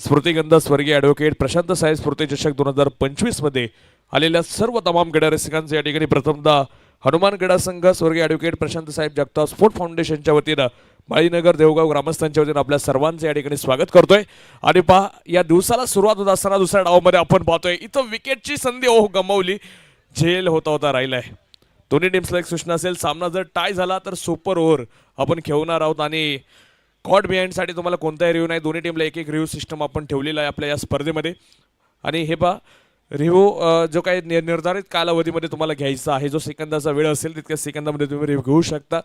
स्मृतिगंध स्वर्गीय ॲडव्होकेट प्रशांत साहेब स्फूर्ती चषक 2025 मध्ये आलेल्या सर्व तमाम गडा रसिकांचे या ठिकाणी प्रथमतः हनुमान गडा संघ स्वर्गीय ॲडव्होकेट प्रशांत साहेब जगताप स्पोर्ट फाउंडेशनच्या वतीनं माळीनगर देवगाव ग्रामस्थांच्या वतीनं आपल्या सर्वांचे या ठिकाणी स्वागत करतोय। आणि पहा या दिवसाला सुरुवात होत असताना दुसऱ्या डावामध्ये आपण पाहतोय इथं विकेटची संधी गमावली, झेल होता राहिलाय। दोन्ही टीम्सला एक सूचना असेल, सामना जर टाय झाला तर सुपर ओव्हर आपण खेळणार आहोत आणि कॉट बिहाइंड साठी तुम्हाला कोणताही रिव्ह्यू नाही, दोन्ही टीमला एक एक रिव्ह्यू सिस्टम आपण ठेवलेला आहे आपल्या या स्पर्धेमध्ये। आणि हे पहा रिव्ह्यू जो काही निर्धारित कालावधीमध्ये तुम्हाला घ्यायचा आहे, जो सेकंदाचा वेळ असेल तितक्या सेकंदामध्ये तुम्ही रिव्ह्यू घेऊ शकता।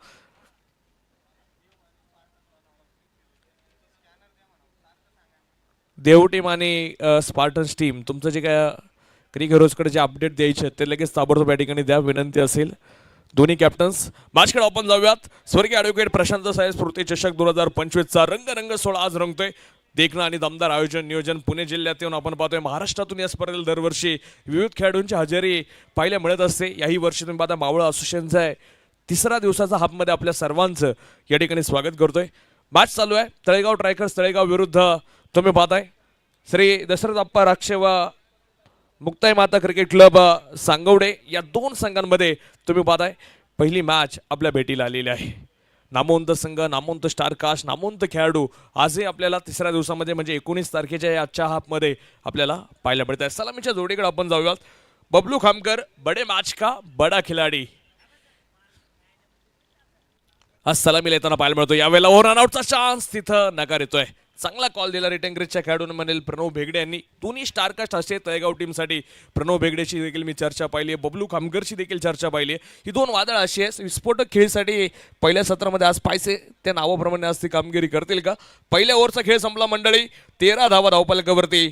देव टीम आणि स्पार्टन्स टीम तुमचं जे काय क्रिक हेरोजकडे जे अपडेट द्यायचे ते लगेच ताबडतोब या ठिकाणी द्या, विनंती असेल। दोन्ही कॅप्टन्स मॅचकडे आपण जाऊयात। स्वर्गीय ॲडव्होकेट प्रशांत साहेब स्फूर्ती चषक 2025 चा रंग सोहळा आज रंगतोय। देखणं आणि दमदार आयोजन नियोजन पुणे जिल्ह्यात येऊन आपण पाहतोय। महाराष्ट्रातून या स्पर्धेला दरवर्षी विविध खेळाडूंची हजेरी पाहायला मिळत असते। याही वर्षी तुम्ही पाहता मावळ असोसिएशनचा आहे तिसरा दिवसाचा हाफमध्ये आपल्या सर्वांचं या ठिकाणी स्वागत करतोय। मॅच चालू आहे तळेगाव ट्रायकर्स तळेगाव विरुद्ध तुम्ही पाहताय श्री दशरथ अप्पा राक्षे व मुक्ताई माता क्रिकेट क्लब सांगवडे या दोन संघांमध्ये तुम्ही पाहताय पहिली मॅच आपल्या भेटीला आलेली आहे। नामवंत संघ, नामवंत स्टारकास्ट, नामवंत खेळाडू आजही आपल्याला तिसऱ्या दिवसामध्ये म्हणजे 19 तारखेच्या या आजच्या हाफमध्ये आपल्याला पाहायला मिळत आहे। सलामीच्या जोडीकडे आपण जाऊयात। बबलू खामकर बडे मॅच का बडा खिलाडी आज सलामीला येताना पाहायला मिळतो। यावेळेला ओव्हर रन आउटचा चान्स तिथं नकार येतोय। चांगला कॉल दिला रिटर्न क्रिजच्या खेळाडूंमधील प्रणव भेगडे यांनी। दोन्ही स्टारकास्ट असे तळेगाव टीमसाठी प्रणव भेगडेची देखील मी चर्चा पाहिली आहे, बबलू खामकरची देखील चर्चा पाहिली आहे। ही दोन वादळ अशी आहे विस्फोटक खेळीसाठी पहिल्या सत्रामध्ये आज पायसे त्या नावाप्रमाणे आज ती कामगिरी करतील का। पहिल्या ओव्हरचा खेळ संपला मंडळी, 13 धावा धावफलकावरती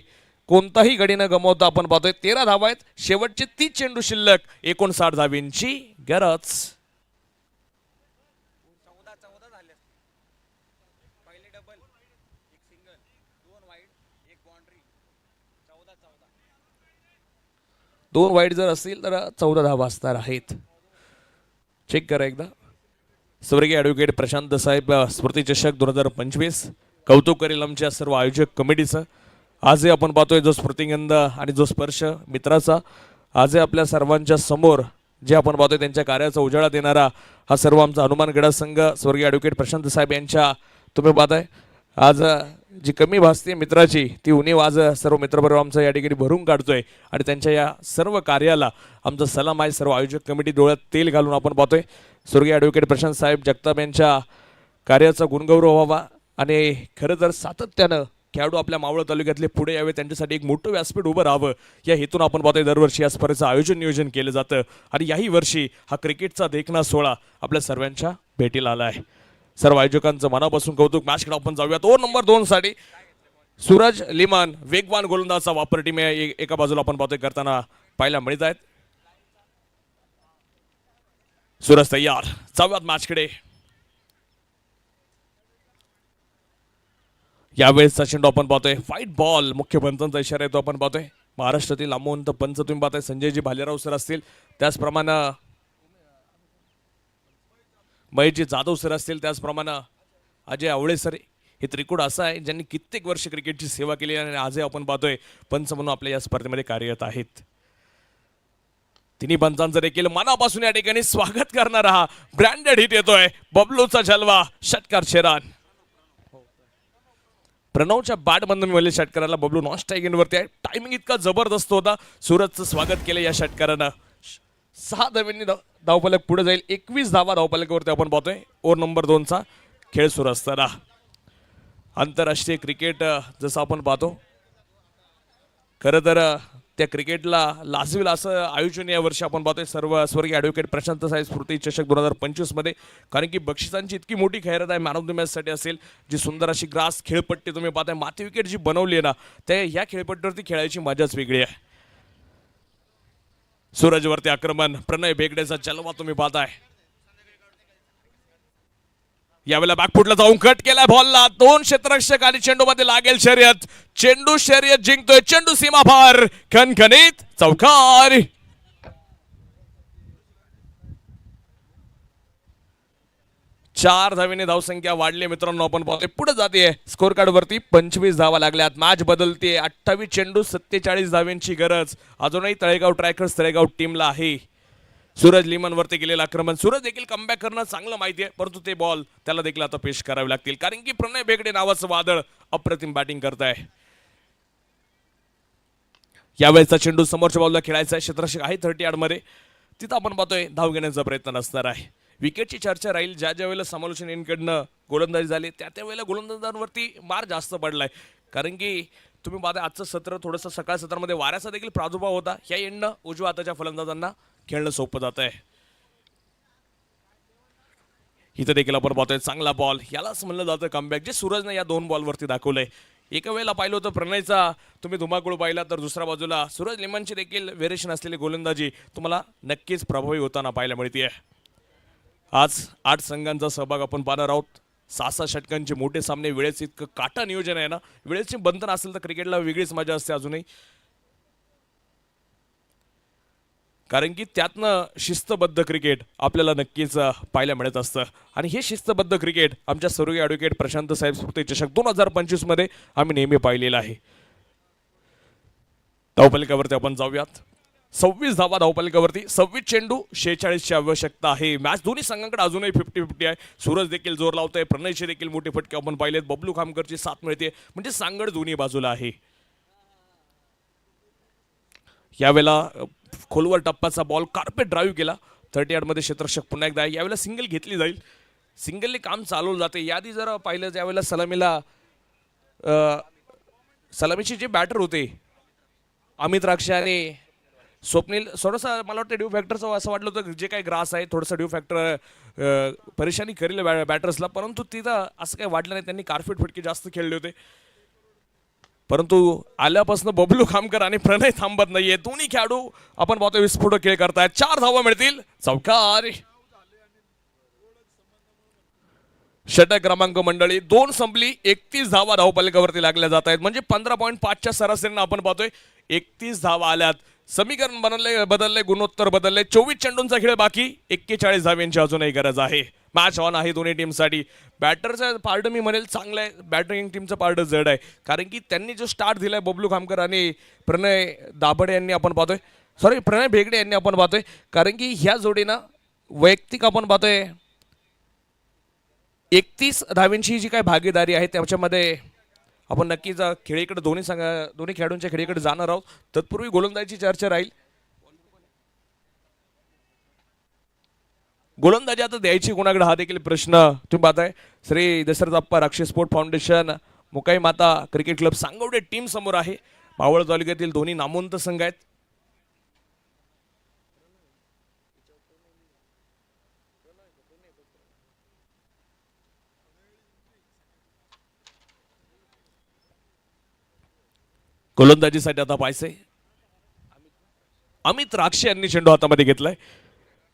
कोणताही गडी न गमावता आपण पाहतोय 13 धावा आहेत, शेवटचे 30 चेंडू शिल्लक, 59 धावींची गरज। दोन वाईट जर असतील तर 14 धावा असणार आहेत। चेक करा एकदा। स्वर्गीय ॲडव्होकेट प्रशांत साहेब स्मृती चषक 2025 कौतुक करेल आमच्या सर्व आयोजक कमिटीचं। आजही आपण पाहतोय जो स्मृतिगंध आणि जो स्पर्श मित्राचा आजही आपल्या सर्वांच्या समोर जे आपण पाहतोय त्यांच्या कार्याचा उजाळा देणारा हा सर्व आमचा हनुमान गडा संघ स्वर्गीय ॲडव्होकेट प्रशांत साहेब यांच्या तुम्ही पाहताय आज जी कमी भासते मित्राची ती उणीव आज सर्व मित्रबरोबर आमचं या ठिकाणी भरून काढतोय आणि त्यांच्या या सर्व कार्याला आमचा सलाम आहे। सर्व आयोजक कमिटी डोळ्यात तेल घालून आपण पाहतोय स्वर्गीय ॲडव्होकेट प्रशांत साहेब जगताप यांच्या कार्याचा गुणगौरव व्हावा आणि खरं तर सातत्यानं खेळाडू आपल्या मावळ तालुक्यातले पुढे यावे, त्यांच्यासाठी एक मोठं व्यासपीठ उभं राहावं या हेतून आपण पाहतोय दरवर्षी या स्पर्धेचं आयोजन नियोजन केलं जातं आणि याही वर्षी हा क्रिकेटचा देखणा सोहळा आपल्या सर्वांच्या भेटीला आला आहे। सर्व आयोजकांचं मनापासून कौतुक। मॅचकडे आपण जाऊयात। ओव्हर नंबर 2 साठी सूरज लिमान वेगवान गोलंदाजाचा वापर टीम एका बाजूला आपण पाहतोय करताना पाहायला मिळत आहेत। सूरज तयार, जाऊयात मॅचकडे। यावेळेसचा चेंडू आपण पाहतोय व्हाईट बॉल, मुख्य पंचांचा इशारा येतो आपण पाहतोय। महाराष्ट्रातील नामवंत पंच तुम्ही पाहताय संजयजी भालेराव सर असतील, त्याचप्रमाणे महेशजी जाधव सर असतील, त्याचप्रमाणे अजय आवळे सर। हे त्रिकूट असं आहे ज्यांनी कित्येक वर्ष क्रिकेटची सेवा केली आणि आजही आपण पाहतोय पंच म्हणून आपल्या या स्पर्धेमध्ये कार्यरत आहेत। तिन्ही पंचांचं देखील मनापासून या ठिकाणी स्वागत करणारा हा ब्रँडेड हिट येतोय। बबलूचा जलवा, षटकार शेरान। प्रणवच्या बॅटमधून मिळालेल्या षटकाराला बबलू नॉन स्ट्राईक एंडवरती आहे। टायमिंग इतका जबरदस्त होता, सूरजचं स्वागत केलं या षटकारानं। 6 धावांनी धावफलक पुढे जाईल, 21 धावा धावफलकावरती आपण पाहतोय। ओव्हर नंबर 2 चा खेळ सुरू असताना आंतरराष्ट्रीय क्रिकेट जसं आपण पाहतो खरं तर त्या क्रिकेटला लाजवेल असं आयोजन या वर्षी आपण पाहतोय सर्व स्वर्गीय ॲडव्होकेट प्रशांत साहेब स्फूर्ती चषक 2025 मध्ये, कारण की बक्षिसांची इतकी मोठी खैरत आहे। मॅन ऑफ द मॅच साठी असेल, जी सुंदर अशी ग्रास खेळपट्टी तुम्ही पाहताय, माती विकेट जी बनवली आहे ना, त्या ह्या खेळपट्टीवरती खेळायची मजाच वेगळी आहे। सूरजवरती आक्रमण, प्रणय भेगडेचा चलवा तुम्ही पाहताय। यावेळेला बॅकफुटला जाऊन कट केलाय बॉलला, 2 क्षेत्ररक्षक आणि चेंडू मध्ये लागेल शर्यत, चेंडू शर्यत जिंकतोय, चेंडू सीमा पार, खणखणीत चौकार। 4 धावेने धावसंख्या वाढली मित्रांनो. आपण पाहतोय पुढे जाते स्कोर कार्ड वरती 25 धावा लागल्यात. मॅच बदलते. 28 चेंडू 47 धाव्यांची गरज अजूनही तळेगाव ट्रॅकर्स तळेगाव टीमला आहे. सूरज लिमन वरती गेलेलं आक्रमण. सूरज देखील कमबॅक करणं चांगलं माहिती आहे, परंतु ते बॉल त्याला देखील आता पेश करावे लागतील, कारण की प्रणय बेगडे नावाचं वादळ अप्रतिम बॅटिंग करत आहे. यावेळेचा चेंडू समोरच्या बॉलला खेळायचा आहे. क्षेत्ररक्षक आहे 30 यार्डमध्ये. तिथं आपण पाहतोय धाव घेण्याचा प्रयत्न नसणार आहे. विकेटची चर्चा राहील. ज्या ज्या वेळेला समालोचन यांकडनं गोलंदाजी झाली त्या वेळेला गोलंदाजांवरती मार जास्त पडलाय, कारण की तुम्ही पाहता आजचं सत्र थोडंसं सकाळ सत्रामध्ये वाऱ्याचा देखील प्रादुर्भाव होता. ह्या एंडनं उजव्या हाताच्या फलंदाजांना खेळणं सोपं जात आहे. इथं देखील आपण पाहतोय चांगला बॉल. यालाच म्हणलं जातं कमबॅक, जे सूरजनं या 2 बॉलवरती दाखवलंय. एका वेळेला पाहिलं होतं प्रणयचा तुम्ही धुमाकूळ पाहिला, तर दुसऱ्या बाजूला सूरज लिमनची देखील व्हेरिएशन असलेली गोलंदाजी तुम्हाला नक्कीच प्रभावी होताना पाहायला मिळते. आज 8 संघांचा सहभाग आपण पाहणार आहोत. 6-6 षटकांचे मोठे सामने. वेळेचं इतकं काटा नियोजन आहे ना. वेळेची बंधन असेल तर क्रिकेटला वेगळीच मजा असते अजूनही, कारण की त्यातनं शिस्तबद्ध क्रिकेट आपल्याला नक्कीच पाहायला मिळत असतं. आणि हे शिस्तबद्ध क्रिकेट आमच्या सर्व ॲडव्होकेट प्रशांत साहेब स्मृती चषक 2025 मध्ये आम्ही नेहमी पाहिलेलं आहे. धावफलकावरती आपण जाऊयात. 26 धावा धावफलकावरती. 26 चेंडू 46 ची आवश्यकता आहे. मॅच दोन्ही संघांकडे अजूनही 50-50 आहे. सूरज देखील जोर लावतोय. प्रणयचे देखील मोठे फटके आपण पाहिलेत. बबलू खामकरची साथ मिळते, म्हणजे सांगड दोन्ही बाजूला आहे. यावेळेला खोलवर टप्प्याचा बॉल कार्पेट ड्राईव्ह केला 30 यार्डमध्ये. क्षेत्ररक्षक पुन्हा एकदा. यावेळेला सिंगल घेतली जाईल. सिंगलने काम चालवलं जाते. यादी जर पाहिलं त्यावेळेला सलामीचे जे बॅटर होते अमित राक्षे आणि स्वप्नील, थोडंसं मला वाटतं ड्यू फॅक्टरचं असं वाटलं होतं जे काही ग्रास आहे थोडंसं ड्यू फॅक्टर परेशानी करेल बॅटर्सला, परंतु तिथं असं काही वाटलं नाही. त्यांनी कार्पेट फटके जास्त खेळले होते, परंतु आल्यापासून बबलू खामकर आणि प्रणय थांबत नाहीये. दोन्ही खेळाडू आपण पाहतो विस्फोटक खेळ करतायत. 4 धावा मिळतील. चौकार. षटक क्रमांक मंडळी 2 संपली. 31 धावा धावफलकावरती लागल्या जात आहेत, म्हणजे 15.5च्या सरासरीनं आपण पाहतोय 31 धावा आल्यात. समीकरण बदलले, गुणोत्तर बदलले. 24 चेंडूंचा खेळ बाकी. 41 धाव्यांची अजूनही गरज आहे. मॅच ऑन आहे दोन्ही टीमसाठी. बॅटरचं पार्ट मी म्हणेल चांगलं आहे. बॅटिंग टीमचं पार्ट जड आहे, कारण की त्यांनी जो स्टार्ट दिलाय बबलू खामकर आणि प्रणय दाभडे यांनी आपण पाहतोय, प्रणय भेगडे यांनी आपण पाहतोय, कारण की ह्या जोडीनं वैयक्तिक आपण पाहतोय 31 धाव्यांची जी काही भागीदारी आहे त्याच्यामध्ये आपण नक्कीच खेळीकडे दोन्ही खेळाडूंच्या खेळीकडे जाणार आहोत. तत्पूर्वी गोलंदाजीची चर्चा राहील. गोलंदाजी आता द्यायची कोणाकडे हा देखील प्रश्न तुम्ही पाहताय. श्री दशरथ अप्पा राक्षस स्पोर्ट फाउंडेशन मुकाई माता क्रिकेट क्लब सांगवडे टीम समोर आहे. मावळ तालुक्यातील दोन्ही नामवंत संघ आहेत. गोलंदाजीसाठी आता पाहिजे अमित राक्षे यांनी चेंडू हातामध्ये घेतलाय.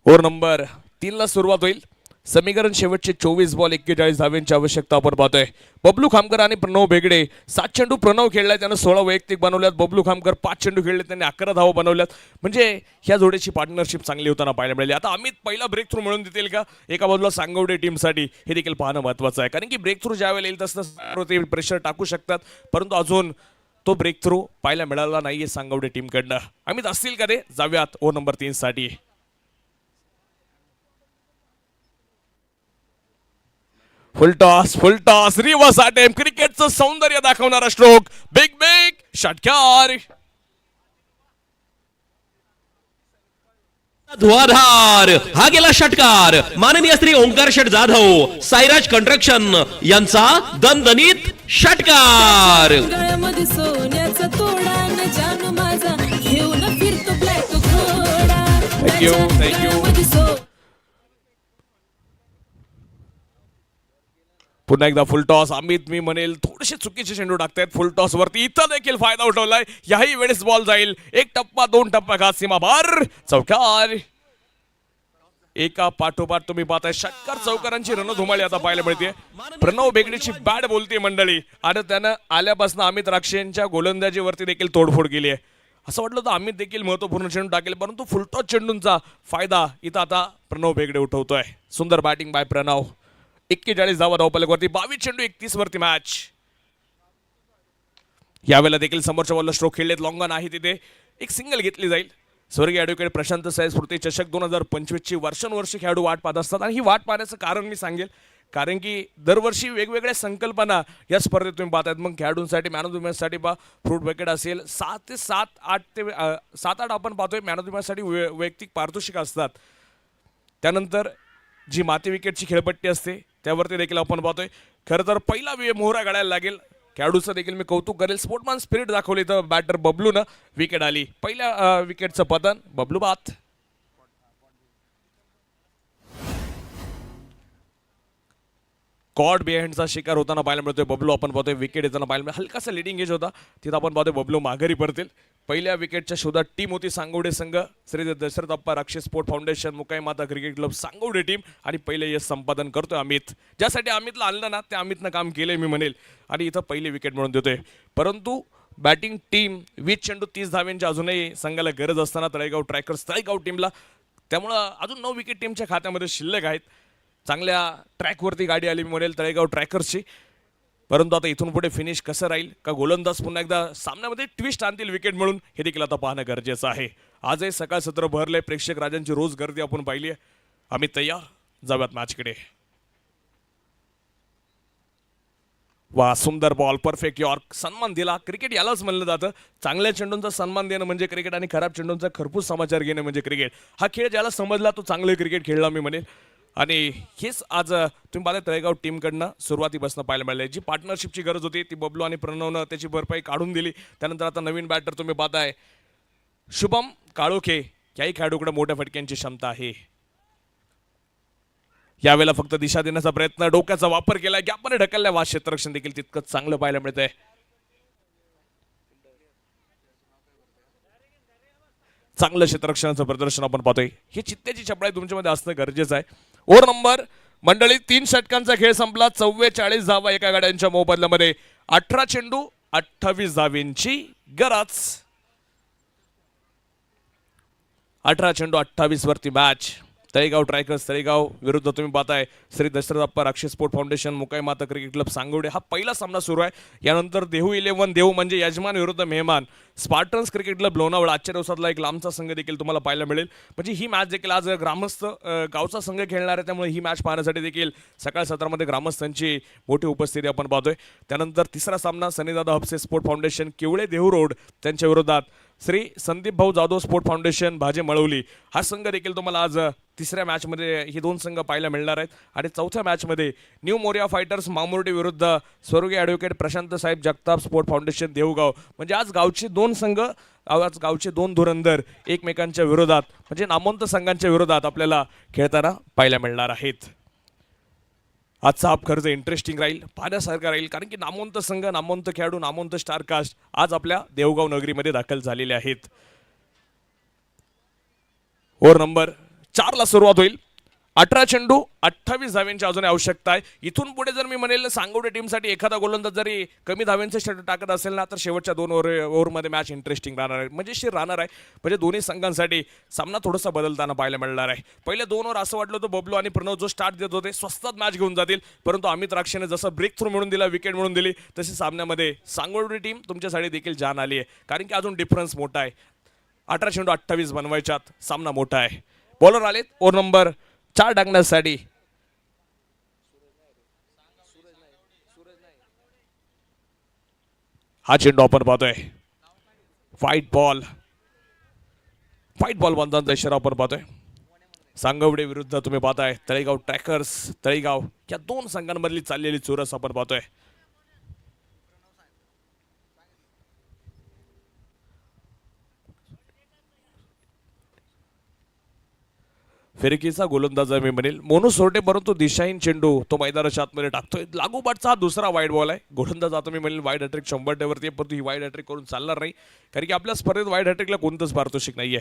ओव्हर नंबर 3 ला सुरुवात होईल. समीकरण शेवटचे 24 बॉल 41 धाव्यांची आवश्यकता आपण पाहतोय. बबलू खामकर आणि प्रणव बेगडे 7 चेंडू प्रणव खेळलाय, त्यानं 16 वैयक्तिक बनवल्यात. बबलू खामकर 5 चेंडू खेळले, त्यांनी 11 धावा बनवल्यात. म्हणजे ह्या जोडीची पार्टनरशिप चांगली होताना पाहायला मिळाली. आता अमित पहिला ब्रेक थ्रू मिळून देतील का एका बाजूला सांगवडे टीमसाठी, हे देखील पाहणं महत्त्वाचं आहे, कारण की ब्रेक थ्रू ज्यावेळेला येईल तसं प्रेशर टाकू शकतात, परंतु अजून तो ब्रेक थ्रू पाहायला मिळाला नाहीये सांगवडे टीमकडनं. अमित असतील का ते? जाऊयात ओव्हर नंबर 3 साठी. फुल टॉस रिवर्स अटेम्प्ट. क्रिकेटचं सौंदर्य दाखवणारा स्ट्रोक. बिग षटकार. धुआधार हा गेला षटकार. माननीय श्री ओंकार शेठ जाधव साईराज कंस्ट्रक्शन यांचा दणदणीत षटकार. सोन्याचा तोडा न जानू माझा घेऊन फिरतो ब्लॅक घोडा. थँक्यू. पुन्हा एकदा फुल टॉस. अमित मी म्हणेल थोडेसे चुकीचे चेंडू टाकतायत फुल टॉस वरती. इथं देखील फायदा उठवलाय. याही वेळेस बॉल जाईल. 1 टप्पा 2 टप्पा घात सीमा बार. चौकार. एका पाठोपाठ तुम्ही पाहताय षटकार चौकारांची रणधुमाळी आता पाहायला मिळते. प्रणव बेगडेची बॅट बोलते मंडळी, आणि त्यानं आल्यापासून अमित राक्षेंच्या गोलंदाजीवरती देखील तोडफोड केली आहे. असं वाटलं होतं अमित देखील महत्वपूर्ण चेंडू टाकेल, परंतु फुलटॉस चेंडूंचा फायदा इथं आता प्रणव बेगडे उठवतोय. सुंदर बॅटिंग बाय प्रणव. 41 धावा धावपलकवरती 22 चेंडू 31 वरती मॅच. यावेळेला देखील समोरच्या बॉलला स्ट्रोक खेळलेत, लॉंग ऑन आहे तिथे, एक सिंगल घेतली जाईल. स्वर्गीय ॲडव्होकेट प्रशांत साहेब स्मृती चषक 2025 ची वर्षानुवर्षे खेळाडू वाट पाहत असतात. आणि ही वाट पाहण्याचं कारण मी सांगेल, कारण की दरवर्षी वेगवेगळ्या संकल्पना या स्पर्धेत तुम्ही पाहतायत. मग खेळाडूंसाठी मॅन ऑफ द मॅचसाठी फ्रूट बकेट असेल, 7 ते 8 आपण पाहतोय मॅन ऑफ द मॅचसाठी वैयक्तिक पारितोषिक असतात. त्यानंतर जी माती विकेटची खेळपट्टी असते त्यावरती देखील आपण पाहतोय. खरं तर पहिला मोहरा घडायला लागेल, खेळाडूचं देखील मी कौतुक करेल. स्पोर्टमॅन स्पिरिट दाखवली तर बॅटर बबलूनं विकेट आली. पहिल्या विकेटचं पतन बबलू बात. कॉड बिहाइंडचा शिकार होताना पाहायला मिळतोय बबलू. आपण पाहतोय विकेट येताना पाहायला मिळतो, हलकासा लिडिंग एज होता तिथं आपण पाहतोय बबलू माघारी पडतील. पहिल्या विकेटच्या शोधात टीम होती सांगोडे संघ, श्री दशरथ अप्पा राक्षस स्पोर्ट फाउंडेशन, मुकाई माता क्रिकेट क्लब सांगोडे टीम. आणि पहिले यश संपादन करतोय अमित. ज्यासाठी अमितला आणलं ना त्या अमितनं काम केलंय मी म्हणेल. आणि इथं पहिली विकेट मिळून देतोय. परंतु बॅटिंग टीम 20 चेंडू 30 धाव्यांची अजूनही संघाला गरज असताना तळेगाव ट्रॅकर्स तळेगाव टीमला, त्यामुळं अजून 9 विकेट टीमच्या खात्यामध्ये शिल्लक आहेत. चांगल्या ट्रॅकवरती गाडी आली मी म्हणेल तळेगाव ट्रॅकर्सची. परंतु आता इथून पुढे फिनिश कसं राहील, का गोलंदाज पुन्हा एकदा सामन्यामध्ये ट्विस्ट आणतील विकेट म्हणून, हे देखील आता पाहणं गरजेचं आहे. आजही सकाळ सत्र भरले, प्रेक्षक राजांची रोज गर्दी आपण पाहिली आहे. आम्ही तयार, जाऊयात मॅचकडे. वा, सुंदर बॉल, परफेक्ट यॉर्क, सन्मान दिला. क्रिकेट यालाच म्हणलं जातं, चांगल्या चेंडूंचा सन्मान देणं म्हणजे क्रिकेट आणि खराब चेंडूंचा खरपूस समाचार घेणं म्हणजे क्रिकेट. हा खेळ ज्याला समजला तो चांगलं क्रिकेट खेळला मी म्हणेल. आणि हेच आज तुम्ही पाहता तळेगाव टीमकडनं सुरुवातीपासून पाहायला मिळाले. जी पार्टनरशिपची गरज होती ती बबलू आणि प्रणवनं त्याची भरपाई काढून दिली. त्यानंतर आता नवीन बॅटर तुम्ही पाहताय शुभम काळोखे, याही खेळाडूकडे मोठ्या फटक्यांची क्षमता आहे. यावेळेला फक्त दिशा देण्याचा प्रयत्न, डोक्याचा वापर केला, गॅपमध्ये ढकलल्या, वा क्षेत्ररक्षण देखील तितकंच चांगलं पाहायला मिळतंय. चांगलं क्षेत्ररक्षणाचं प्रदर्शन आपण पाहतोय. ही चित्त्याची चपळाई तुमच्यामध्ये असणं गरजेचं आहे. ओव्हर नंबर मंडळी 3 षटकांचा खेळ संपला. 44 धावा एका गाड्यांच्या मोबदल्यामध्ये. 18 चेंडू 28 धावींची गरज. 18 चेंडू 28 वरती मॅच. तळेगाव ट्रायकर्स तळेगाव विरुद्ध तुम्ही पाहताय श्री दशरथ अप्पा राक्षस स्पोर्ट फाउंडेशन, मुकाई माता क्रिकेट क्लब सांगोडे. हा पहिला सामना सुरू आहे. यानंतर देहू 11 देहू म्हणजे यजमान विरुद्ध मेहमान, स्पार्टन्स क्रिकेट क्लब लोणावळा. आजच्या दिवसातला एक लांबचा संघ देखील तुम्हाला पाहायला मिळेल. म्हणजे ही मॅच देखील आज ग्रामस्थ गावचा संघ खेळणार आहे, त्यामुळे ही मॅच पाहण्यासाठी देखील सकाळ सत्रामध्ये ग्रामस्थांची मोठी उपस्थिती आपण पाहतोय. त्यानंतर तिसरा सामना सनीदादा हबसे sport foundation Kivale Dehu road त्यांच्या विरोधात श्री संदीप भाऊ जाधव स्पोर्ट फाउंडेशन भाजे मळवली. हा संघ देखील तुम्हाला आज तिसऱ्या मॅचमध्ये ही 2 संघ पाहायला मिळणार आहेत. आणि चौथ्या मॅचमध्ये न्यू मोरिया फायटर्स मामुर्डी विरुद्ध स्वर्गीय ॲडव्होकेट प्रशांत साहेब जगताप स्पोर्ट फाउंडेशन देऊगाव. म्हणजे आज गावचे 2 संघ, आज गावचे 2 धुरंधर एकमेकांच्या विरोधात म्हणजे नामवंत संघांच्या विरोधात आपल्याला खेळताना पाहायला मिळणार आहेत. आजचा हा खर्च इंटरेस्टिंग राहील, पाहण्यासारखा राहील, कारण की नामवंत संघ, नामवंत खेळाडू, नामवंत स्टारकास्ट आज आपल्या देवगाव नगरीमध्ये दाखल झालेले आहेत. ओव्हर नंबर 4 ला सुरुवात होईल. 18 चेंडू 28 धाव्यांची अजून आवश्यकता आहे. इथून पुढे जर मी म्हणेल सांगोडे टीमसाठी एखादा गोलंदाज जरी कमी धाव्यांचे षटक टाकत असेल ना, तर शेवटच्या 2 ओव्हरमध्ये मॅच इंटरेस्टिंग राहणार आहे, मजेशीर राहणार आहे. म्हणजे दोन्ही संघांसाठी सामना थोडासा बदलताना पाहायला मिळणार आहे. पहिले 2 ओव्हर असं वाटलं होतं बबलू आणि प्रणव जो स्टार्ट देत होते स्वस्तात मॅच घेऊन जातील, परंतु अमित राक्षेने जसं ब्रेक थ्रू मिळून दिला, विकेट मिळून दिली, तशी सामन्यामध्ये सांगोडे टीम तुमच्यासाठी देखील जान आली आहे. कारण की अजून डिफरन्स मोठा आहे. 18 चेंडू 28 बनवायच्यात, सामना मोठा आहे. बॉलर आलेत ओव्हर नंबर 4 टाकण्यासाठी. हा चेंडू आपण पाहतोय व्हाईट बॉल बंधांचा इशारा आपण पाहतोय. सांगवडे विरुद्ध तुम्ही पाहताय तळेगाव ट्रॅकर्स तळेगाव, या 2 संघांमधली चाललेली चुरस आपण पाहतोय. फिरकीचा गोलंदाज मी म्हणेल मोनू सोरटे, परंतु दिशाहीन चेंडू तो मैदानाच्या आतमध्ये टाकतोय. लागोपाठचा हा दुसरा वाईड बॉल आहे. गोलंदाज आता मी म्हणेल वाईड हॅट्रिक 100 वरती आहे, परंतु ही वाईड हॅट्रिक करून चालणार नाही, कारण की आपल्या स्पर्धेत वाईड हॅट्रिकला कोणतंच पारितोषिक नाहीये.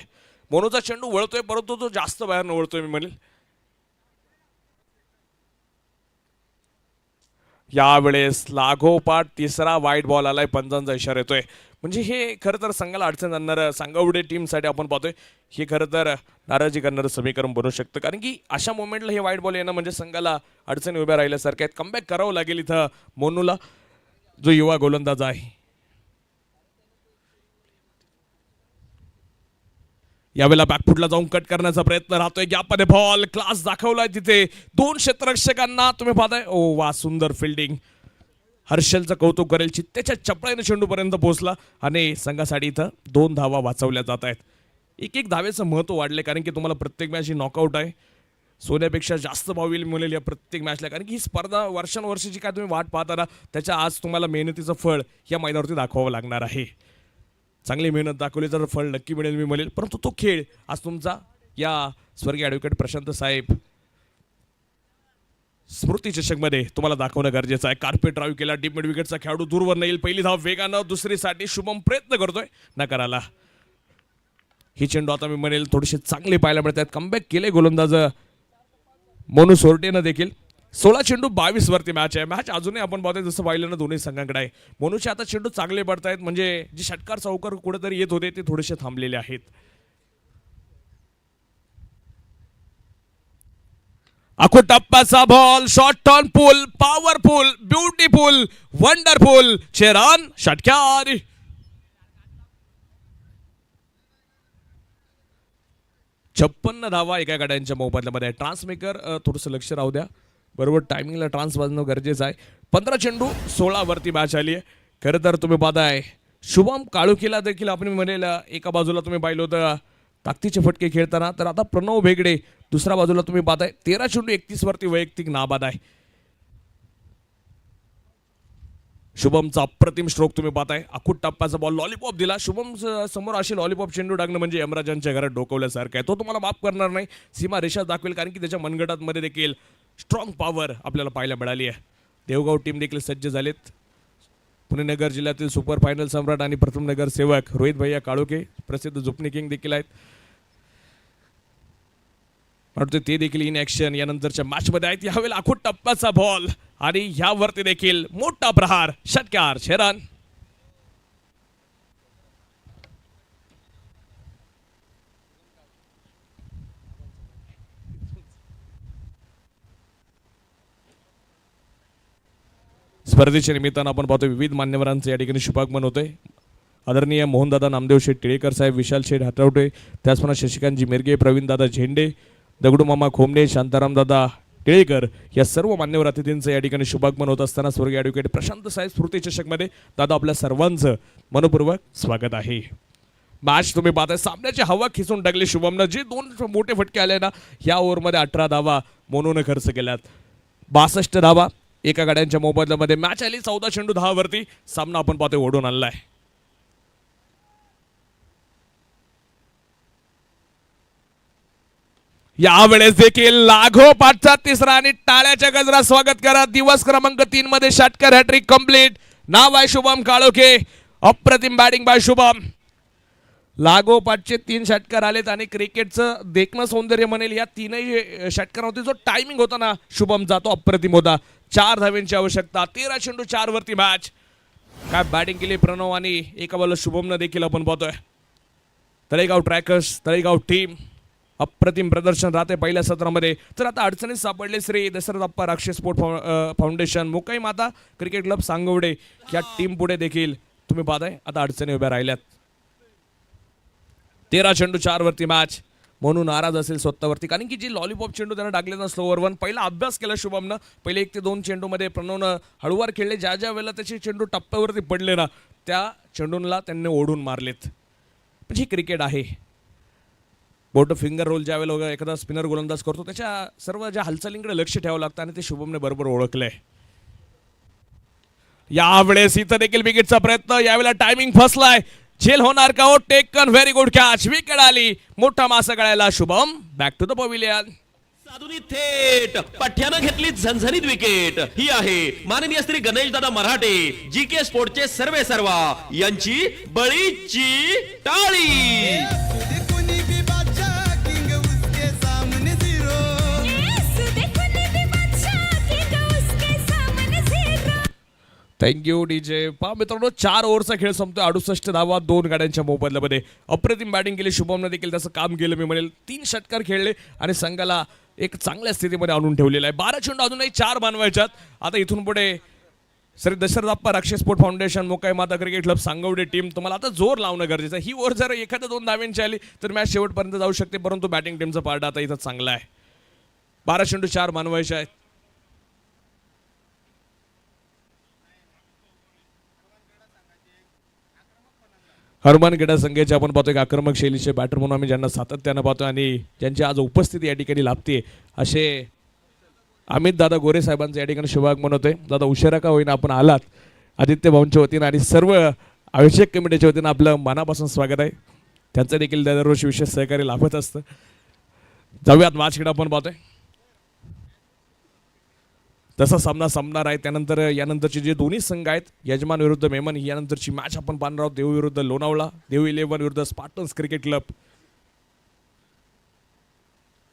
मोनूचा चेंडू वळतोय, परंतु तो जास्त बाहेर न वळतोय मी म्हणेल. यावेळेस लागोपाठ तिसरा वाईट बॉल आलाय, पंचांचा इशारा येतोय. म्हणजे हे खरं तर संघाला अडचण आणणारं, सांगवडे टीमसाठी आपण पाहतोय हे खरं तर नाराजी करणारं समीकरण बनू शकतं. कारण की अशा मोमेंटला हे वाईट बॉल येणं म्हणजे संघाला अडचणी उभ्या राहिल्यासारख्या आहेत. कमबॅक करावं लागेल इथं मोनूला, जो युवा गोलंदाज आहे. यावेळेला बॅकफुटला जाऊन कट करण्याचा प्रयत्न राहतोय. गॅपमध्ये बॉल, क्लास दाखवलाय तिथे दोन क्षेत्ररक्षकांना. तुम्ही पाहताय, ओ वा, सुंदर फिल्डिंग. हर्षलचं कौतुक करेल, चित्तेच्या चपळाईने चेंडूपर्यंत पोहोचला आणि संघासाठी इथं 2 धावा वाचवल्या जात आहेत. एक धावेचं महत्त्व वाढले, कारण की तुम्हाला प्रत्येक मॅच ही नॉकआउट आहे. सोन्यापेक्षा जास्त भाव मिळेल या प्रत्येक मॅचला, कारण की ही स्पर्धा वर्षानुवर्षाची काय तुम्ही वाट पाहता ना, त्याच्या आज तुम्हाला मेहनतीचं फळ या मैदानावरती दाखवावं लागणार आहे. चांगली मेहनत दाखवली तर फळ नक्की मिळेल. परंतु तो खेळ आज तुमचा या स्वर्गीय ॲडव्होकेट प्रशांत साहेब स्मृती चषकमध्ये तुम्हाला दाखवणं गरजेचं आहे. कार्पेट ड्राईव्ह केला, डीप मिड विकेटचा खेळाडू दूरवर नाही. पहिली धाव वेगानं, दुसरीसाठी शुभम प्रयत्न करतोय नकाराला. ही चेंडू आता मी म्हणेल थोडेसे चांगले पाहायला मिळतात. कमबॅक केले गोलंदाज मोनू सोरटेनं देखील. 16 चेंडू 22 वरती मॅच आहे. मॅच अजूनही आपण पाहतोय जसं पाहिलं ना दोन्ही संघांकडे आहे. मोनूचे आता चेंडू चांगले पडतायत, म्हणजे जे षटकार चौकार कुठेतरी येत होते ते थोडेसे थांबलेले आहेत. आखो टप्प्याचा बॉल, शॉर्ट टर्न पुल, पॉवरफुल, ब्युटिफुल, वंडरफुल, चेरान षटकार. छप्पन्न धावा एका गाड्यांच्या मोबदल्यामध्ये. ट्रान्समेकर थोडंसं लक्ष राहू द्या, बरोबर टायमिंगला ट्रान्स वाजणं गरजेचं आहे. 15 चेंडू 16 वरती मॅच आली आहे. खरं तर तुम्ही पाहताय शुभम काळुकीला देखील आपण म्हणेल एका बाजूला तुम्ही पाहिलं होतं ताकदीचे फटके खेळताना, तर आता प्रणव भेगडे दुसऱ्या बाजूला तुम्ही पाहताय 13 चेंडू 31 वरती वैयक्तिक नाबाद आहे. शुभमचा अप्रतिम स्ट्रोक तुम्ही पाहताय. अखूट टप्प्याचा बॉल, लॉलीपॉप दिला. शुभम समोर अशी लॉलीपॉप चेंडू टाकणं म्हणजे यमराजांच्या घरात डोकवल्यासारखं आहे. तो तुम्हाला माफ करणार नाही, सीमा रेषा दाखवेल, कारण की त्याच्या मनगटामध्ये देखील स्ट्रॉंग पॉवर आपल्याला पाहायला मिळाली आहे. देवगाव टीम देखील सज्ज झालेत. पुणे नगर जिल्ह्यातील सुपर फायनल सम्राट आणि प्रथम नगर सेवक रोहित भैया काळोखे, प्रसिद्ध जुपणी किंग देखील आहेत. वाटतं ते देखील इन ॲक्शन यानंतरच्या मॅचमध्ये आहेत. यावेळेला आखूट टप्प्याचा बॉल आणि ह्यावरती देखील मोठा प्रहार, षटकार, शेरान. स्पर्धेच्या निमित्तानं आपण पाहतो विविध मान्यवरांचं या ठिकाणी शुभागमन होतंय. आदरणीय मोहनदादा नामदेव शेठ टिळेकर साहेब, विशाल शेठ हातवटे, त्याचप्रमाणे शशिकांतजी मिरगे, प्रवीणदादा झेंडे, दगडू मामा खोमणे, शांताराम दादा टिळेकर या सर्व मान्यवर अतिथींचं या ठिकाणी शुभागमन होत असताना स्वर्गीय ॲडव्होकेट प्रशांत साहेब स्मृती चषकमध्ये दादा आपल्या सर्वांचं मनपूर्वक स्वागत आहे. मॅच तुम्ही पाहताय, सामन्याची हवा खिचून टाकली शुभमनं. जे 2 मोठे फटके आले ना, या ओव्हरमध्ये 18 धावा मोनूने खर्च केल्यात. 62 धावा एका गाड्यांच्या मोबदल्यामध्ये मॅच आली. 14 चेंडू 10 वरती सामना आपण पाहतोय ओढून आणलाय. यावेळेस देखील लागोपाठचा तिसरा आणि टाळ्याच्या गजरात स्वागत करा. दिवस क्रमांक 3 मध्ये षटकार हॅट्रिक कंप्लीट. नाव आहे शुभम काळोखे. अप्रतिम बॅटिंग बाय शुभम. लागोपाठचे 3 षटकार आलेत आणि क्रिकेटचं देखणं सौंदर्य म्हणेल या 3ही षटकारावरती जो टायमिंग होता ना शुभमचा, तो अप्रतिम होता. 4 धाव्यांची आवश्यकता. 13 चेंडू 4 वरती मॅच. काय बॅटिंग केली प्रणव आणि एका बॉलला शुभमनं देखील आपण पाहतोय. तळेगाव ट्रॅकर्स, तळेगाव टीम अप्रतिम प्रदर्शन राहते पहिल्या सत्रामध्ये. तर आता अडचणीत सापडले श्री दशरथप्पा राक्षस स्पोर्ट फाउंडेशन, मुकाई माता क्रिकेट क्लब सांगवडे या टीम पुढे देखील तुम्ही पाहताय आता अडचणी उभ्या राहिल्यात. 13 चेंडू 4 वरती मॅच. म्हणून नाराज असेल स्वतःवरती, कारण की जी लॉलीपॉप चेंडू त्यानं टाकले ना स्लोवर 1, पहिला अभ्यास केला शुभमनं. पहिले 1 ते 2 चेंडूमध्ये प्रणवनं हळूवार खेळले. ज्या ज्या वेळेला त्याचे चेंडू टप्प्यावरती पडले ना, त्या चेंडूंना त्यांनी ओढून मारलेत. म्हणजे क्रिकेट आहे. बोट फिंगर रोल ज्या वेळेला एखादा स्पिनर गोलंदाज करतो, त्याच्या सर्व ज्या हालचालींकडे लक्ष ठेवावं लागतं आणि ते शुभमने बरोबर ओळखलंय. यावेळेस इथं देखील विकेटचा प्रयत्न. यावेळेला टायमिंग फसलाय. झेल होणार का? Taken, very good catch. Wicket आली. मोठा मासा गळायला. Shubham back to the pavilion. साधुनी थेट पठ्यानं घेतली झणझणीत विकेट. ही आहे माननीय श्री गणेशदादा मराठे, जी के स्पोर्टचे सर्वे सर्वा यांची बळीची टाळी. Thank you DJ. पहा मित्रांनो, 4 ओव्हरचा खेळ संपतोय. 68 धावा 2 गाड्यांच्या मोबदल्यामध्ये. अप्रतिम बॅटिंग केली शुभमने, देखील त्याचं काम केलं मी म्हणेल. 3 षटकार खेळले आणि संघाला एक चांगल्या स्थितीमध्ये आणून ठेवलेला आहे. 12 चेंडू अजूनही 4 बनवायच्यात. आता इथून पुढे श्री दशरथाप्पा राक्षस स्पोर्ट फाउंडेशन, मोकाई माता क्रिकेट क्लब, सांगवडे टीम तुम्हाला आता जोर लावणं गरजेचं आहे. ही ओव्हर जर एखाद्या 2 धाव्यांची आली तर मॅच शेवटपर्यंत जाऊ शकते, परंतु बॅटिंग टीमचा पार्ट आता इथं चांगला आहे. 12 चेंडू 4 बनवायचे आहेत. हनुमान गडा संघाचे आपण पाहतोय आक्रमक शैलीचे बॅटर म्हणून आम्ही ज्यांना सातत्यानं पाहतोय आणि ज्यांची आज उपस्थिती या ठिकाणी लाभते असे अमित दादा गोरे साहेबांचं या ठिकाणी शुभागमन होते. दादा उशिरा का होईना आपण आलात. आदित्य भाऊंच्या वतीनं आणि सर्व आयोजक कमिटीच्या वतीनं आपलं मनापासून स्वागत आहे. त्यांचं देखील दरवर्षी विशेष सहकार्य लाभत असतं. जाऊयात मॅचकडे आपण पाहतोय. तसा सामना संपणार आहे. त्यानंतर यानंतरचे जे दोन्ही संघ आहेत, यजमान विरुद्ध मेहमान, यानंतरची मॅच आपण पाहणार आहोत. देऊ विरुद्ध लोणावळा, देऊ 11 विरुद्ध स्पार्टन्स क्रिकेट क्लब.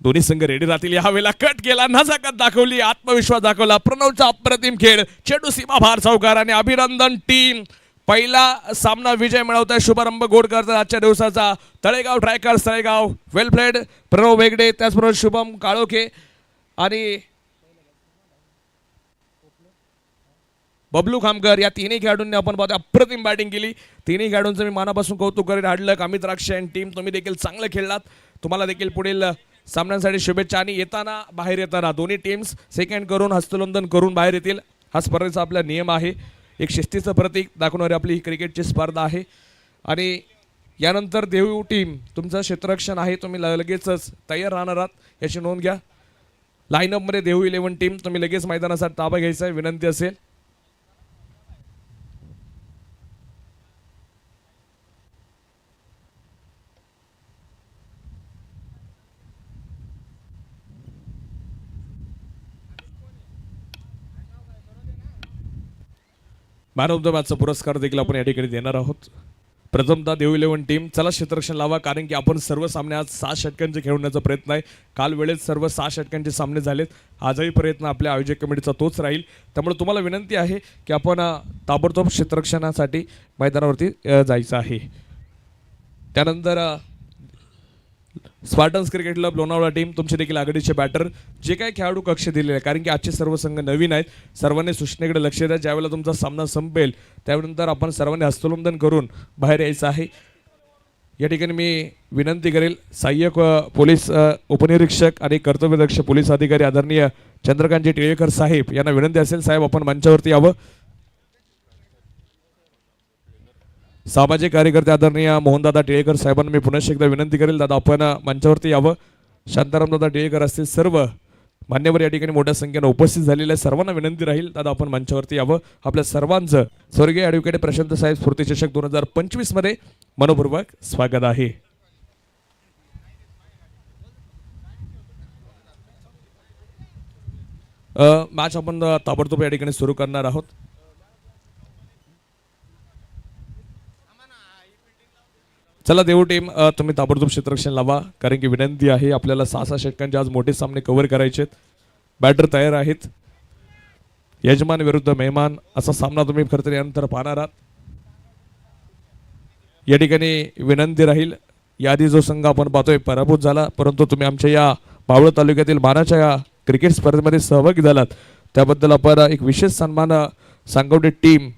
दोन्ही संघ रेडी राहतील. यावेळेला कट केला, नजाकत दाखवली, आत्मविश्वास दाखवला. प्रणवचा अप्रतिम खेळ, चेंडू सीमा भार चौकार आणि अभिनंदन टीम. पहिला सामना विजय मिळवताय. शुभारंभ गोड करतात आजच्या दिवसाचा. तळेगाव ट्रायकर्स तळेगाव. वेल प्लेड प्रणव वेगडे, त्याचबरोबर शुभम काळोखे आणि बबलू खामकर या तिन्ही खेळाडूंनी आपण पाहतो अप्रतिम बॅटिंग केली. तिन्ही खेळाडूंचं मी मनापासून कौतुक करेन. हार्डलक अमित राक्षे आणि टीम, तुम्ही देखील चांगलं खेळलात. तुम्हाला देखील पुढील सामन्यांसाठी शुभेच्छा. आणि बाहेर येताना दोन्ही टीम्स सेकंड करून हस्तलंदन करून बाहेर येतील. हा स्पर्धेचा आपला नियम आहे. एक शिस्तीचं प्रतीक दाखवणारी आपली ही क्रिकेटची स्पर्धा आहे. आणि यानंतर देऊ टीम, तुमचं क्षेत्ररक्षण आहे, तुम्ही लगेचच तयार राहणार आहात याची नोंद घ्या. लाईनअपमध्ये देऊ 11 टीम, तुम्ही लगेच मैदानाचा ताबा घ्यायचा आहे, विनंती असेल. मॅन ऑफ द मॅचचा पुरस्कार देखील आपण या ठिकाणी देणार आहोत. प्रथमतः देऊ 11 टीम, चला क्षेत्ररक्षण लावा, कारण की आपण सर्व सामने आज 6 षटकांचे खेळवण्याचा प्रयत्न आहे. काल वेळेत सर्व 6 षटकांचे सामने झालेत. आजही प्रयत्न आपल्या आयोजक कमिटीचा तोच राहील. त्यामुळे तुम्हाला विनंती आहे की आपण ताबडतोब क्षेत्ररक्षणासाठी मैदानावरती जायचं आहे. त्यानंतर Spartans cricket club Lonavala team, तुमचे देखील आघाडीचे बॅटर, जे काही खेळाडू कक्ष दिलेले आहे, कारण की आजचे सर्व संघ नवीन आहेत. सर्वांनी सूचनेकडे लक्ष द्या. ज्यावेळेला तुमचा सामना संपेल त्यानंतर आपण सर्वांनी हस्तोल्लंघन करून बाहेर यायचं आहे. या ठिकाणी मी विनंती करेल, सहाय्यक पोलीस उपनिरीक्षक आणि कर्तव्यदक्ष पोलीस अधिकारी आदरणीय चंद्रकांतजी टिळेकर साहेब यांना विनंती असेल, साहेब आपण मंचावरती यावं. सामाजिक कार्यकर्ते आदरणीय मोहनदादा टिळेकर साहेबांना मी पुन्हा एकदा विनंती करेल, दादा आपण मंचावरती यावं. शांतारामदादा टिळेकर असतील, सर्व मान्यवर या ठिकाणी मोठ्या संख्येने उपस्थित झालेले आहे. सर्वांना विनंती राहील, दादा आपण मंचावरती यावं. आपल्या सर्वांचं स्वर्गीय ॲडव्होकेट प्रशांत साहेब स्फूर्ती चषक 2025 मध्ये मनोपूर्वक स्वागत आहे. मॅच आपण ताबडतोब या ठिकाणी सुरू करणार आहोत. चला देऊ टीम, तुम्ही ताबडतोब क्षेत्ररक्षण लावा, कारण की विनंती आहे आपल्याला 6 षटकांचे आज मोठे सामने कव्हर करायचे आहेत. बॅटर तयार आहेत. यजमान विरुद्ध मेहमान असा सामना तुम्ही खरं तर यानंतर पाहणार आहात. या ठिकाणी विनंती राहील, याआधी जो संघ आपण पाहतोय पराभूत झाला, परंतु तुम्ही आमच्या या पावळ तालुक्यातील मानाच्या या क्रिकेट स्पर्धेमध्ये सहभागी झालात त्याबद्दल आपण एक विशेष सन्मान सांगवडे टीम,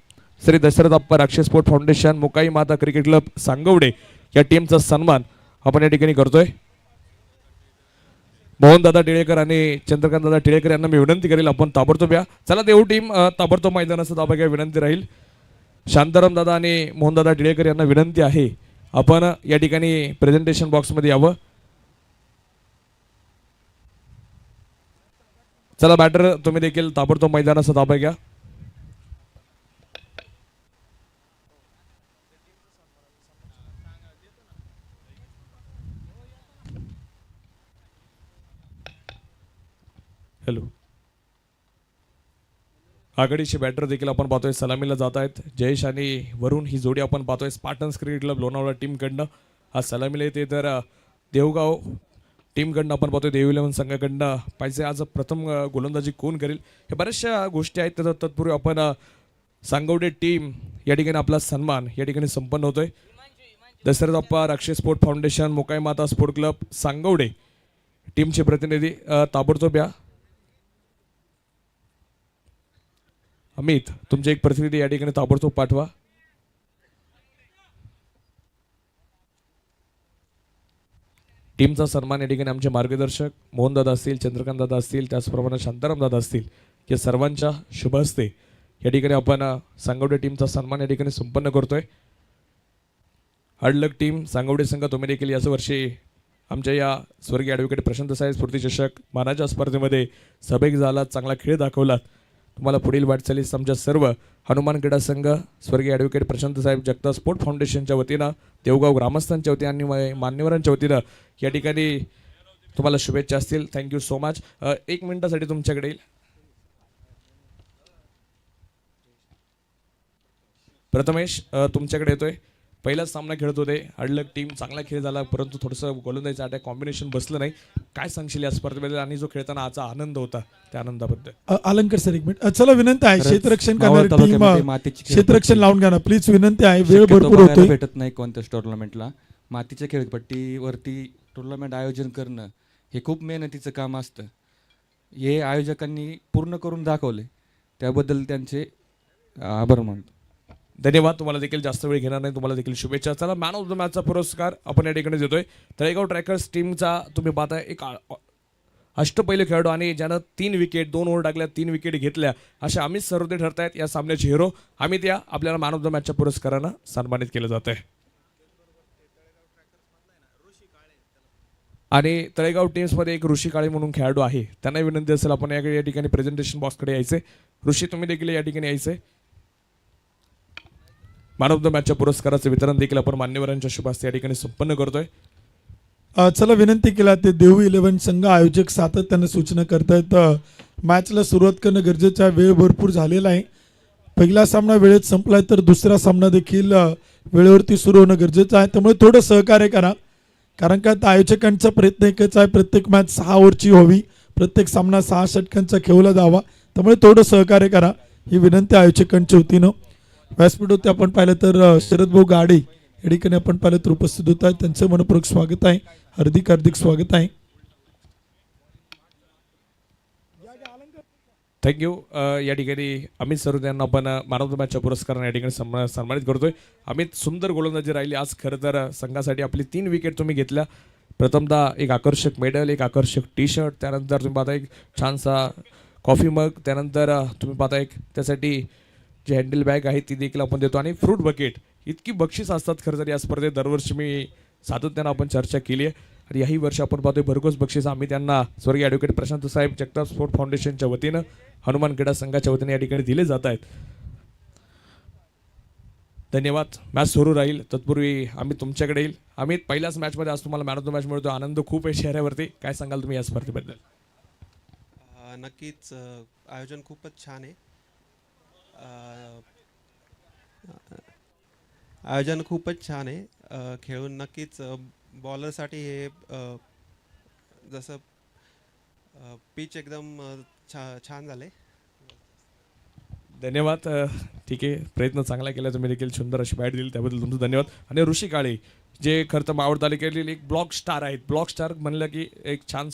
श्री दशरथाप्पा राक्षस स्पोर्ट फाउंडेशन, मोकाई माता क्रिकेट क्लब सांगवडे या टीमचा सन्मान आपण या ठिकाणी करतोय. मोहनदादा टिळेकर आणि चंद्रकांतदादा टिळेकर यांना मी विनंती करेल आपण ताबडतोब या. चला देऊ टीम, ताबडतोब मैदानाचा ताबा घ्या, विनंती राहील. शांताराम दादा आणि मोहनदादा टिळेकर यांना विनंती आहे आपण या ठिकाणी प्रेझेंटेशन बॉक्समध्ये यावं. चला बॅटर तुम्ही देखील ताबडतोब मैदानाचा ताबा घ्या. हॅलो, आघाडीचे बॅटर देखील आपण पाहतोय सलामीला जात आहेत. जयेश आणि वरुण ही जोडी आपण पाहतोय स्पार्टन्स क्रिकेट क्लब लोणावळा टीमकडनं. आज सलामीला येते तर देवगाव टीमकडनं आपण पाहतोय देऊ 11 संघाकडनं. पाहिजे आज प्रथम गोलंदाजी कोण करेल हे बऱ्याचशा गोष्टी आहेत. तत्पूर्वी आपण सांगवडे टीम या ठिकाणी आपला सन्मान या ठिकाणी संपन्न होतोय. दशरथप्पा राक्षस स्पोर्ट फाउंडेशन मोकाई माता स्पोर्ट क्लब सांगवडे टीमचे प्रतिनिधी ताबडतोब या. अमित तुमचे एक प्रतिनिधी या ठिकाणी ताबडतोब पाठवा. टीमचा सन्मान या ठिकाणी आमचे मार्गदर्शक मोहनदादा असतील, चंद्रकांत दादा असतील, त्याचप्रमाणे शांताराम दादा असतील या सर्वांच्या शुभ हस्ते या ठिकाणी आपण सांगवडे टीमचा सन्मान या ठिकाणी संपन्न करतोय. हडलक टीम सांगवडे संघ तुम्ही देखील याच वर्षी आमच्या या स्वर्गीय ॲडव्होकेट प्रशांत साहेब स्फूर्ती चषक मानाच्या स्पर्धेमध्ये सहभागी झालात, चांगला खेळ दाखवलात. तुम्हाला पुढील वाटचालीस आमच्या सर्व हनुमान क्रीडा संघ स्वर्गीय ॲडव्होकेट प्रशांत साहेब जगताप स्पोर्ट फाउंडेशनच्या वतीनं, देवगाव ग्रामस्थांच्या वतीनं आणि मान्यवरांच्या वतीनं या ठिकाणी तुम्हाला शुभेच्छा असतील. Thank you so much. 1 मिनिटासाठी तुमच्याकडे येईल. प्रथमेश तुमच्याकडे येतोय. पहिलाच सामना खेळत होते, हडलक टीम चांगला खेळ झाला, परंतु थोडंसं गोलंदाजीचं अटॅक कॉम्बिनेशन बसलं नाही. काय सांगशील या स्पर्धेबद्दल आणि जो खेळताना आजचा आनंद होता त्या आनंदाबद्दल? अलंकर सर एक मिनिट, चला विनंती आहे क्षेत्ररक्षण मावळ करणारी टीम तालुक्यामध्ये मातीची खेळपट्टी क्षेत्ररक्षण लावून घ्या ना प्लीज, विनंती आहे, वेळ शक्यतो भरपूर बघायला होतोय. भेटत नाही कोणत्याच टुर्नामेंटला. मातीच्या खेळपट्टीवरती टुर्नामेंट आयोजन करणं हे खूप मेहनतीचं काम असतं. हे आयोजकांनी पूर्ण करून दाखवले, त्याबद्दल त्यांचे आभार मानतो. धन्यवाद. तुम्हाला देखील जास्त वेळ घेणार नाही, तुम्हाला देखील शुभेच्छा. चला मॅन ऑफ द मॅचचा पुरस्कार आपण या ठिकाणी देतोय. तळेगाव ट्रॅकर्स टीमचा तुम्ही पाहताय एक अष्टपैलू खेळाडू आणि ज्यानं 3 विकेट 2 ओव्हर टाकल्या, 3 विकेट घेतल्या, अशा अमित सरवदे ठरतायत या सामन्याचे हिरो. अमित या आपल्याला मॅन ऑफ द मॅचच्या पुरस्कारानं सन्मानित केलं जात आहे. आणि तळेगाव टीम्समध्ये एक ऋषी काळे म्हणून खेळाडू आहे, त्यांना विनंती असेल आपण या ठिकाणी प्रेझेंटेशन बॉक्सकडे यायचे. ऋषी तुम्ही देखील या ठिकाणी यायचे. मॅन ऑफ द मॅचच्या पुरस्काराचं वितरण देखील आपण मान्यवरांच्या शुभ हस्ते या ठिकाणी संपन्न करतोय. चला विनंती केला ते देऊ 11 संघ आयोजक सातत्यानं सूचना करतायत मॅचला सुरुवात करणं गरजेचं आहे. वेळ भरपूर झालेला आहे. पहिला सामना वेळेत संपलाय तर दुसरा सामना देखील वेळेवरती सुरू होणं गरजेचं आहे. त्यामुळे थोडं सहकार्य करा, कारण का आयोजकांचा प्रयत्न एकच आहे, प्रत्येक मॅच 6 ओव्हरची व्हावी, प्रत्येक सामना 6 षटकांचा खेळला जावा. त्यामुळे थोडं सहकार्य करा ही विनंती आयोजकांच्या वतीनं. व्यासपीठावरती आपण पाहिलं तर शरद भाऊ गाडे या ठिकाणी आपण पाहिलं तर उपस्थित होत आहेत, त्यांचं मनपूर्वक स्वागत आहे, हार्दिक हार्दिक स्वागत आहे. थँक्यू. या ठिकाणी अमित सरोदे यांना आपण मॅन ऑफ द मॅचच्या पुरस्काराने या ठिकाणी सन्मानित करतोय. अमित सुंदर गोलंदाजी राहिली आज. खरं तर संघासाठी आपली 3 विकेट तुम्ही घेतल्या. प्रथमतः एक आकर्षक मेडल, एक आकर्षक टी शर्ट, त्यानंतर तुम्ही पाहता एक छानसा कॉफी मग, त्यानंतर तुम्ही पाहता एक त्यासाठी जी हँडल बॅग आहे ती देखील आपण देतो आणि फ्रूट बकेट. इतकी बक्षीस असतात खरं तर या स्पर्धेत. दरवर्षी मी सातत्यानं आपण चर्चा केली आहे आणि याही वर्षी आपण पाहतोय भरघोस बक्षीस आम्ही त्यांना स्वर्गीय ॲडव्होकेट प्रशांत साहेब जगताप स्पोर्ट फाउंडेशनच्या वतीनं, हनुमान क्रीडा संघाच्या वतीने या ठिकाणी दिले जात आहेत. धन्यवाद. मॅच सुरू राहील तत्पूर्वी आम्ही तुमच्याकडे येईल. अमित, पहिल्याच मॅचमध्ये आज तुम्हाला मॅन ऑफ द मॅच मिळतो, आनंद खूप आहे चेहऱ्यावरती. काय सांगाल तुम्ही या स्पर्धेबद्दल? नक्कीच आयोजन खूपच छान आहे. आयोजन खूपच छान आहे. खेळून नक्कीच बॉलरसाठी हे जसं पिच एकदम छान झाले. धन्यवाद. ठीक आहे, प्रयत्न चांगला केला तुम्ही देखील, सुंदर अशी बॅट दिली त्याबद्दल तुमचं धन्यवाद. आणि ऋषी काळे जे खरं तर मावळ तालुक्यातील एक ब्लॉक स्टार आहेत. ब्लॉक स्टार म्हणलं की एक छान